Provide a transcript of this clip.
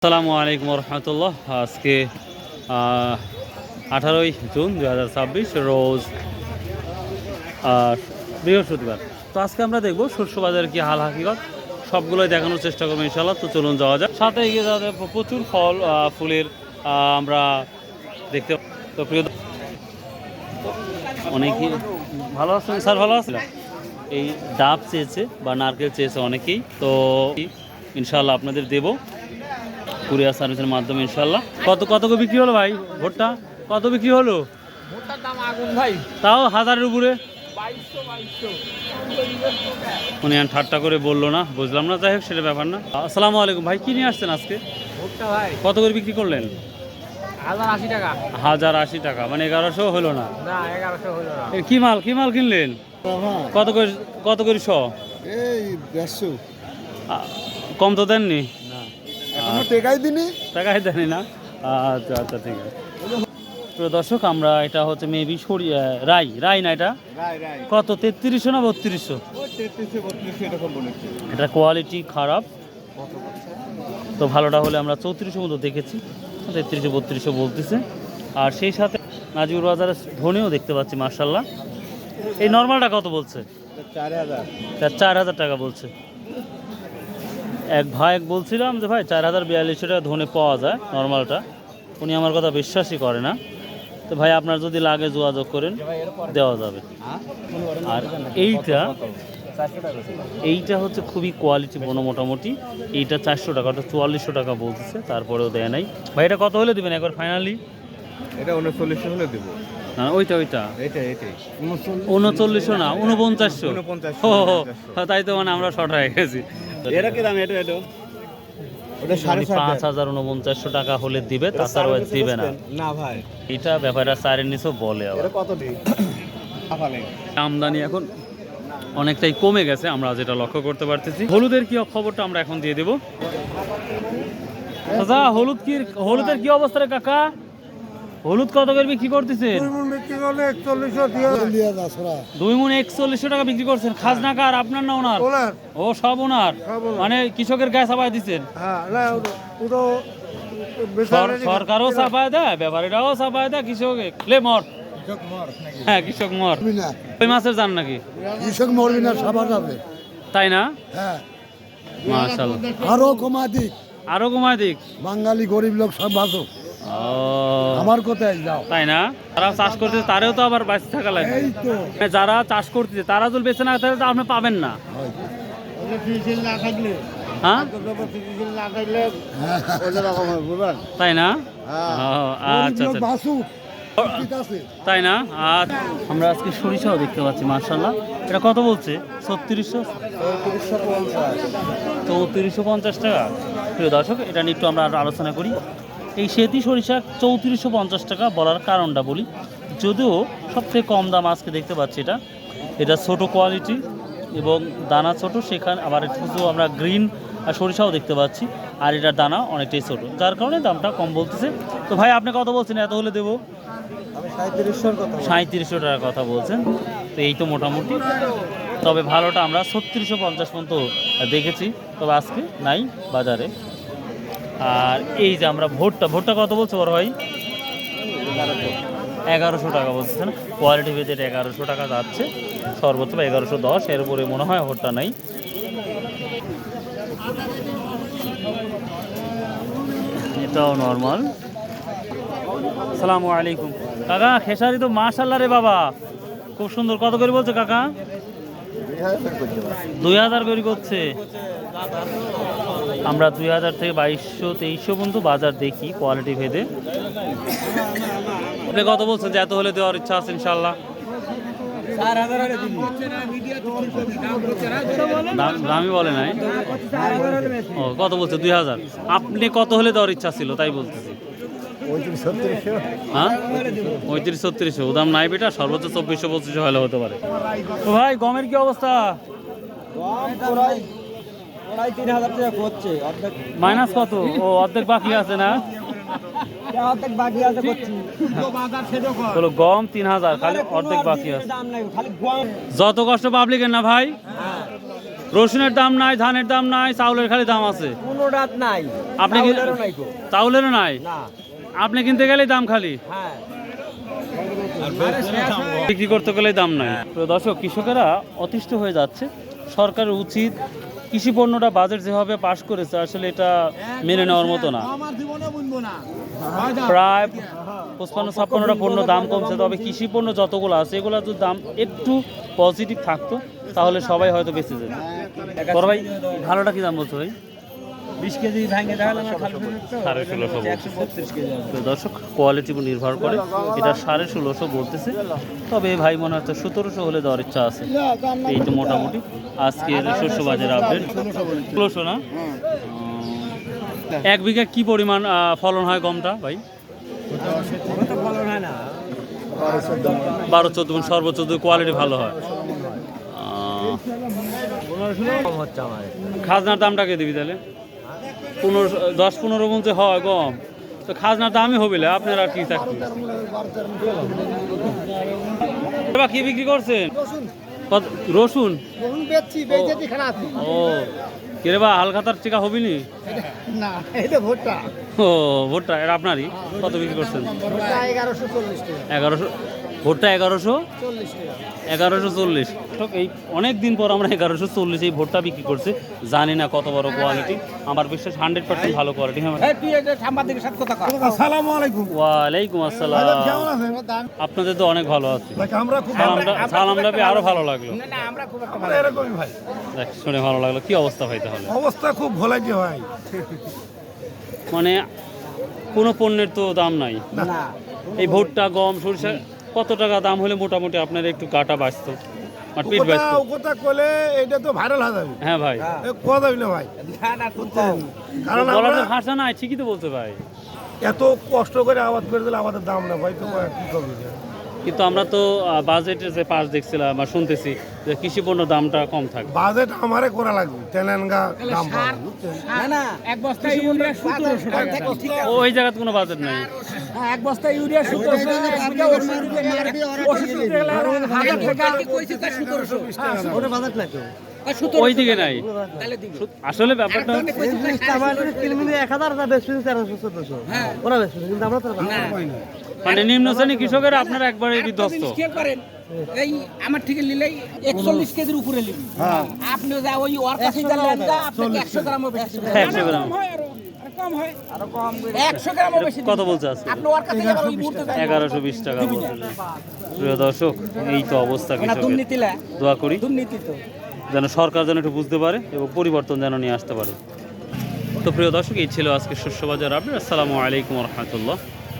আসসালামু আলাইকুম রহমতুল্লাহ। আজকে 18ই জুন 2026 রোজ বৃহস্পতিবার। তো আজকে আমরা দেখব শস্য বাজারের কি হাল হাকিকত, সবগুলোই দেখানোর চেষ্টা করবো ইনশাল্লাহ। তো চলুন যাওয়া যাক। সাথে এগিয়ে যাওয়া যায় প্রচুর ফল ফুলের আমরা দেখতে। তো প্রিয় অনেকেই ভালো আছেন স্যার, ভালো আছেন। এই ডাব চেয়েছে বা নারকেল চেয়েছে অনেকেই, তো ইনশাল্লাহ আপনাদের দেবো কুরিয়ার সার্ভিসের মাধ্যমে ইনশাল্লাহ। কত কত করে বিক্রি হলো ভাই ভোটটা? কত বিক্রি হলো? ভোটটার দাম আগুন ভাই, তাও হাজারের উপরে। 2200 উনি ঠাট্টা করে বললো না, বুঝলাম না, যাই হোক সেটা ব্যাপার না। আসসালামু আলাইকুম ভাই, কি নিয়ে আসছেন আজকে? ভোটটা ভাই কত করে বিক্রি করলেন? 1080 টাকা। 1080 টাকা, মানে 1100 হলো না। না 1100 হলো না। কি মাল কি মাল কিনলেন? কত করে শ? এই 150 কম তো দেননি? না এখনো টাকাই দিনি। টাকাই দেননি না? আচ্ছা আচ্ছা, ঠিক আছে। প্রিয় দর্শক, আমরা এটা হচ্ছে মেবি রাই না, এটা রাই কত 3300 না 3200? ওই 3332 এরকম বলেছে। এটা কোয়ালিটি খারাপ, তো ভালোটা হলে আমরা 3400 মতো দেখেছি, 3300 3200 বলতেছে। আর সেই সাথে নাজিবুর বাজারের ধনেও দেখতে পাচ্ছি মার্শাল্লাহ। এই নর্মালটা কত বলছে? 4000 4000 টাকা বলছে। এক ভাই বলছিলাম যে ভাই 4042 টাকা ধনে পাওয়া যায় নর্মালটা, উনি আমার কথা বিশ্বাসই করে না। তো ভাই আপনার যদি লাগে যোগাযোগ করেন, দেওয়া যাবে। আর এইটা হচ্ছে খুবই কোয়ালিটি বনো মোটামুটি। এইটা 400 টাকা, ওটা 4400 টাকা বলতেছে, তারপরেও দেয় নাই। ভাই এটা কত হলে দিবেন একবার ফাইনালি? এটা 3900 হলে দেব। না ওইটাই এটাই 3900 না 4900। 4900। ও তাই তো, মানে আমরা শর্ট হয়ে গেছি। এরা কি দাম? এটা ওটা 5000 4900 টাকা হলে দিবে, তাছাড়া দিবে না। না ভাই, এটা ব্যাপারটা চারের নিচেও বলে আবার। এটা কত দিই? আমদানি এখন অনেকটাই কমে গেছে, আমরা যেটা লক্ষ্য করতে পারতেছি। হলুদের কি খবরটা আমরা এখন দিয়ে দেবো। দাদা হলুদের কি অবস্থা রে কাকা? হলুদ কত করে বিক্রি করতেছেন? 2 মণ 4100 টাকা বিক্রি করছেন। খাজনা কার, আপনার না ওনার? ও সব ওনার, মানে কৃষকের গায়ে চাপাই দিচ্ছেন। সরকারও চাপায় দেয়, ব্যাপারীরাও চাপায় দেয়, কৃষকে মর। হ্যাঁ কৃষক মর। ওই মাছের জান নাকি? কৃষক মরবি না, সবার যাবে। তাই না? হ্যাঁ, মাশাআল্লাহ। আরো কমা দিক। বাঙালি গরিব লোক সব বাঁচো। আমার কোথায় যাও, তাই না? যারা চাষ করতেছে তারাও তো আবার বেঁচে থাকা লাগে। এই তো যারা চাষ করতেছে তারা যদি বেঁচে না থাকে, আপনি পাবেন না। হ্যাঁ তাই না? আচ্ছা আচ্ছা, তাই না? আচ্ছা, আমরা আজকে সরিষাও দেখতে পাচ্ছি মার্শাল্লাহ। এটা কত বলছে? 3600 3450 টাকা। প্রিয় দর্শক, এটা নিয়ে একটু আমরা আলোচনা করি। এই সেতি সরিষা 3450 টাকা বলার কারণটা বলি। যদিও সবথেকে কম দাম আজকে দেখতে পাচ্ছি এটা ছোট কোয়ালিটি এবং দানা ছোট, সেখানে আবার কিছু আমরা গ্রিন সরিষাও দেখতে পাচ্ছি, আর এটার দানা অনেকটাই ছোট, যার কারণে দামটা কম বলতেছে। তো ভাই আপনি কত বলছেন? এত হলে দেবো? 3700 টাকার কথা বলছেন। তো এই তো মোটামুটি, তবে ভালোটা আমরা 3650 পর্যন্ত দেখেছি, তবে আজকে নাই বাজারে। আর এই যে আমরা ভোটটা কত বলছে বড় ভাই? 1100 টাকা বলছেন। কোয়ালিটি ভেদে 1100 টাকা যাচ্ছে সর্বোচ্চ, বা 1110, এর উপরে মনে হয় ভোটটা নাই। এটাও নর্মাল। আসসালামু আলাইকুম কাকা। খেসারি তো মাশাআল্লাহ রে বাবা, খুব সুন্দর। কত করে বলছে কাকা? 2000 করে করছে। আমরা 2000 থেকে 2200 2300 পর্যন্ত বাজার দেখি কোয়ালিটি ভেদে। আপনি কত বলছেন যে এত হলে দেওয়ার ইচ্ছা আছে ইনশাল্লাহ? দামই বলে নাই। ও কত বলছে? 2000। আপনি কত হলে দেওয়ার ইচ্ছা ছিল তাই বলতেছি? হ্যাঁ 35-36। ও দাম নাই বেটা, সর্বোচ্চ 2400-2500 হলে হতে পারে। তো ভাই গমের কি অবস্থা? মাইনাস কত? ও অর্ধেক বাকি আছে না? গম 3000, খালি অর্ধেক বাকি আছে। যত কষ্ট পাবলিকের না ভাই, রসুনের দাম নাই, ধানের দাম নাই, চাউলের খালি দাম আছে। কোনো রাত নাই। আপনি কি চাউলেরও নাই গো। চাউলেরও নাই? না। আপনি কিনতে গেলেই দাম খালি, হ্যাঁ। বিক্রি করতে গেলেই দাম নাই। তো দর্শক, কৃষকেরা অতিষ্ঠ হয়ে যাচ্ছে। সরকারের উচিত কৃষি পণ্যটা বাজেট যেভাবে পাশ করেছে, আসলে এটা মেনে নেওয়ার মতো না। প্রায় 55-56টা পণ্য দাম কমছে, তবে কৃষি পণ্য যতগুলো আছে এগুলো যদি দাম একটু পজিটিভ থাকতো তাহলে সবাই হয়তো বেঁচে যেত। বড় ভাই, ভালোটা কি দাম বলছো ভাই? 20 কেজি ভাঙে দেখালাম আর খালি 1650 বলছে। 132 কেজি। তো দর্শক, কোয়ালিটির উপর নির্ভর করে এটা 1650 বলতেছে, তবে ভাই মনে হচ্ছে 1700 হলে দেওয়ার ইচ্ছা আছে। এই তো মোটামুটি আজকের শস্য বাজার আপডেট। 1600 না? এক বিঘা কি পরিমাণ ফলন হয় গমটা ভাই? ওটা তো ভালো হয় না। 12-14 সর্বোচ্চ যদি কোয়ালিটি ভালো হয়। 15 কম হচ্ছে আমার। খাজনার দামটা কে দিবি তাহলে? 10-15 মন যে হয় গম, তো খাজনার দামই হবে না, আপনার আর কি থাকবে? এবার কি বিক্রি করছেন? রসুন। ও কিরে বা হালখাতার টিকা হবিনি? না, এটা ভোটটা। ও ভোটটা এটা আপনারই? কত বিক্রি করছেন? 1140 টাকা। 1100 ভোটটা 1140। এই অনেক দিন পর আমরা 1140 এই ভোটটা বিক্রি করছি। জানি না কত বড় কোয়ালিটি, আমার বিশ্বাস 100% ভালো কোয়ালিটি। হ্যাঁ, তুই এটা সাংবাদিকের সাথে কথা কর। আসসালামু আলাইকুম। ওয়ালাইকুম আসসালাম। কেমন আছেন? আপনাদের তো অনেক ভালো আছে। আমরা খুব সালামটা পেয়ে আরো ভালো লাগলো। না আমরা খুব একটা আমরা এরকমই ভাই। দেখ, শুনে ভালো লাগলো। কি অবস্থা ভাই তাহলে? অবস্থা খুব ভোলাইতে ভাই। মানে কোনো পণ্যের তো দাম নাই। না। এই ভুট্টা, গম, সরিষা কত টাকা দাম হলে মোটামুটি আপনার একটু গাটা বাঁচতো, আর পিঠ বাঁচতো? কথা কলে এটা তো ভাইরাল হয়ে যাবে। হ্যাঁ ভাই, কথা না ভাই। না না খুব কম। কারণ বলার আমরা ভাষা নাই, ঠিকই তো বলতে ভাই। এত কষ্ট করে আবাদ করে দিলে আমাদের দাম না ভাই, তো কি করবি? কিন্তু আমরা তো বাজেটের যে পাশ দেখছিলাম বা শুনতেছি যে কৃষি পণ্য দামটা কম থাকবে। বাজেট আমারে করা লাগবে, তেলেঙ্গা দাম পাবো, বুঝছেন? না না এক বস্তা ইউরিয়া 1700 টাকা। ওই জায়গাতে কোনো বাজেট নাই। এক বস্তা ইউরিয়া 1700 টাকা। এক বিঘা ওষুধ দিতে গেলে 1000 টাকা কইছে তা 1700। ওটা বাজেট না তো। ওই দিকে নাই আসলে ব্যাপারটা। মানে নিম্ন শ্রেণী কৃষকের আপনারা একবারে বিধ্বস্ত। এই আমার থেকে নিলেই 41 কেজির উপরে নিবি। আপনি যা ওই ওর কাছে গেলেন না, আপনাকে 100 গ্রামও বেশি দিবেন। 100 গ্রাম কম হয় আরো কম 100 গ্রামও বেশি কত বলছে আজকে? আপনি ওর কাছে যাবেন ওই মুহূর্তে 1120 টাকা বলছে। প্রিয় দর্শক, এই তো অবস্থা না কৃষকের। দুর্নীতিলা দোয়া করি দুর্নীতি তো যেন সরকার যেন একটু বুঝতে পারে এবং পরিবর্তন যেন নিয়ে আসতে পারে। তো প্রিয় দর্শক, এই ছিল আজকে শস্য বাজার আপডেট। আসসালামু আলাইকুম রহমতুল্লাহ।